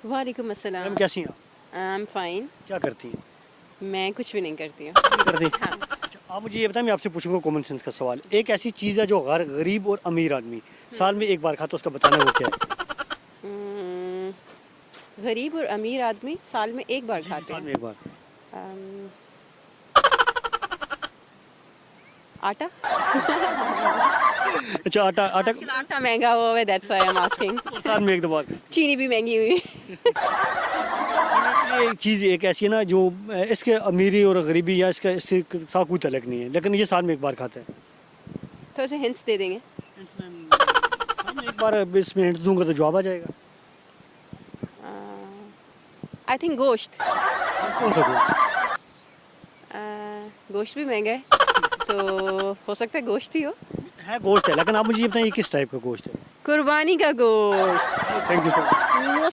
वालेकुम मैम अस्सलाम। कैसी हैं आप? I am fine. क्या करती हैं? मैं कुछ भी नहीं करती हूँ। नहीं करती। हाँ। अच्छा, आप मुझे ये बताएं, मैं आपसे पूछूंगा कॉमन सेंस का सवाल। एक ऐसी चीज़ है जो गरीब और अमीर आदमी साल में एक बार खाता है, उसका बताना है वो क्या है? हम्म, गरीब और अमीर आदमी साल में एक बार जी जी, खाते साल हैं। में एक बार। अम, आटा। अच्छा, आटा आटा आजकल आटा महंगा हुआ है, that's why I am asking. और साल में एक दो बार। चीनी भी महंगी हुई। ये चीज़ एक ऐसी है ना जो इसके अमीरी और गरीबी या इसका इससे साथ कोई तलक नहीं है, लेकिन ये साल में एक बार खाता है। थोड़े से हिंट्स दे देंगे। साल में एक बार इसमें हिंट दूंगा तो जवाब आ जाएगा। आई थिंक गोश्त। कौन सा कोई? गोश्त भी महंगा है, तो हो सकता है गोश्त ही हो। है गोश्त है, लेकिन आप मुझे ये बताएं ये किस टाइप का गोश्त है? कुर्बानी का गोश्त। Thank you sir.